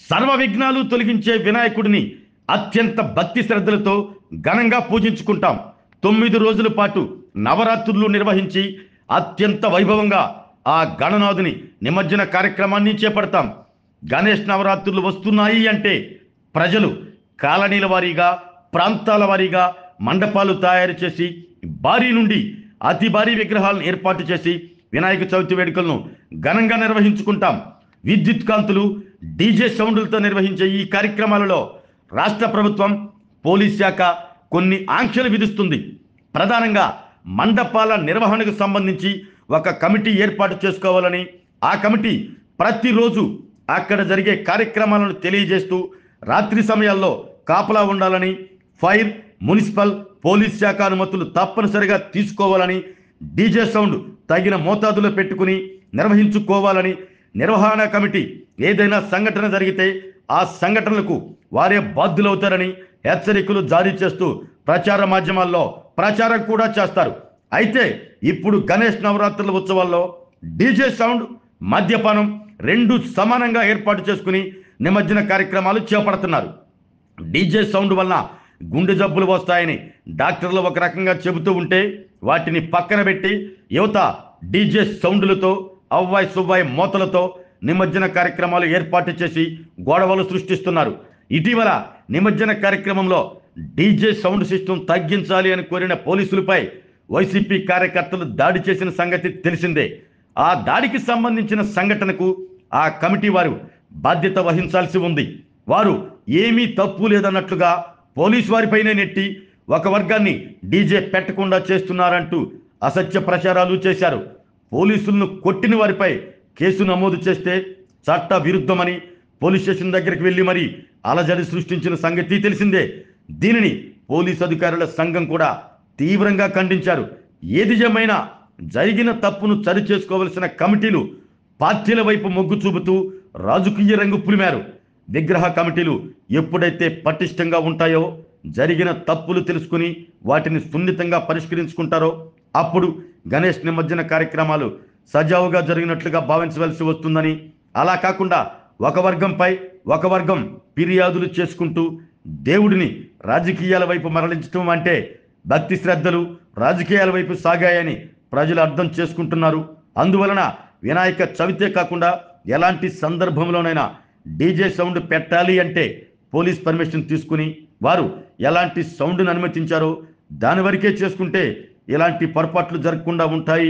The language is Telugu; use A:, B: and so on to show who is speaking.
A: సర్వ విఘ్నాలు తొలగించే వినాయకుడిని అత్యంత భక్తి శ్రద్ధలతో ఘనంగా పూజించుకుంటాం. 9 రోజుల పాటు నవరాత్రులు నిర్వహించి అత్యంత వైభవంగా ఆ గణనాథుని నిమజ్జన కార్యక్రమాన్ని చేపడతాం. గణేష్ నవరాత్రులు వస్తున్నాయి అంటే ప్రజలు కాలనీల వారీగా, ప్రాంతాల వారీగా మండపాలు తయారు చేసి భారీ నుండి అతి భారీ విగ్రహాలను ఏర్పాటు చేసి వినాయక చవితి వేడుకలను ఘనంగా నిర్వహించుకుంటాం. విద్యుత్ కాంతులు, డీజే సౌండ్లతో నిర్వహించే ఈ కార్యక్రమాలలో రాష్ట్ర ప్రభుత్వం, పోలీస్ శాఖ కొన్ని ఆంక్షలు విధిస్తుంది. ప్రధానంగా మండపాల నిర్వహణకు సంబంధించి ఒక కమిటీ ఏర్పాటు చేసుకోవాలని, ఆ కమిటీ ప్రతిరోజు అక్కడ జరిగే కార్యక్రమాలను తెలియజేస్తూ రాత్రి సమయాల్లో కాపలా ఉండాలని, ఫైర్, మున్సిపల్, పోలీస్ శాఖ అనుమతులు తప్పనిసరిగా తీసుకోవాలని, డీజే సౌండ్ తగిన మోతాదులో పెట్టుకుని నిర్వహించుకోవాలని, నిర్వహణ కమిటీ ఏదైనా సంఘటన జరిగితే ఆ సంఘటనలకు వారే బాధ్యులవుతారని హెచ్చరికలు జారీ చేస్తూ ప్రచార మాధ్యమాల్లో ప్రచారం కూడా చేస్తారు. అయితే ఇప్పుడు గణేష్ నవరాత్రుల ఉత్సవాల్లో డీజే సౌండ్, మద్యపానం రెండు సమానంగా ఏర్పాటు చేసుకుని నిమజ్జన కార్యక్రమాలు చేపడుతున్నారు. డీజే సౌండ్ వలన గుండె జబ్బులు వస్తాయని డాక్టర్లు ఒక రకంగా చెబుతూ ఉంటే, వాటిని పక్కన పెట్టి యువత డీజే సౌండ్లతో, అవ్వాయి సువ్వాయి మోతలతో నిమజ్జన కార్యక్రమాలు ఏర్పాటు చేసి గొడవలు సృష్టిస్తున్నారు. ఇటీవల నిమజ్జన కార్యక్రమంలో డీజే సౌండ్ సిస్టమ్ తగ్గించాలి అని కోరిన పోలీసులపై వైసీపీ కార్యకర్తలు దాడి చేసిన సంగతి తెలిసిందే. ఆ దాడికి సంబంధించిన సంఘటనకు ఆ కమిటీ వారు బాధ్యత వహించాల్సి ఉంది. వారు ఏమీ తప్పు లేదన్నట్లుగా పోలీసు వారిపైనే నెట్టి ఒక వర్గాన్ని డీజే పెట్టకుండా చేస్తున్నారంటూ అసత్య ప్రచారాలు చేశారు. పోలీసులను కొట్టిన వారిపై కేసు నమోదు చేస్తే చట్ట విరుద్ధమని పోలీస్ స్టేషన్ దగ్గరికి వెళ్ళి మరీ అలజడి సృష్టించిన సంగతి తెలిసిందే. దీనిని పోలీసు అధికారుల సంఘం కూడా తీవ్రంగా ఖండించారు. ఏది ఏమైనా జరిగిన తప్పును సరిచేసుకోవలసిన కమిటీలు పార్టీల వైపు మొగ్గు చూపుతూ రాజకీయ రంగు పులిమారు. విగ్రహ కమిటీలు ఎప్పుడైతే పటిష్టంగా ఉంటాయో, జరిగిన తప్పులు తెలుసుకుని వాటిని సున్నితంగా పరిష్కరించుకుంటారో అప్పుడు గణేష్ నిమజ్జన కార్యక్రమాలు సజావుగా జరిగినట్లుగా భావించవలసి వస్తుందని, అలా కాకుండా ఒక వర్గంపై ఒక వర్గం ఫిర్యాదులు చేసుకుంటూ దేవుడిని రాజకీయాల వైపు మరలించడం అంటే భక్తి శ్రద్ధలు రాజకీయాల వైపు సాగాయని ప్రజలు అర్థం చేసుకుంటున్నారు. అందువలన వినాయక చవితే కాకుండా ఎలాంటి సందర్భంలోనైనా డీజే సౌండ్ పెట్టాలి అంటే పోలీస్ పర్మిషన్ తీసుకుని వారు ఎలాంటి సౌండ్ను అనుమతించారో దాని వరకే చేసుకుంటే ఇలాంటి పొరపాట్లు జరగకుండా ఉంటాయి.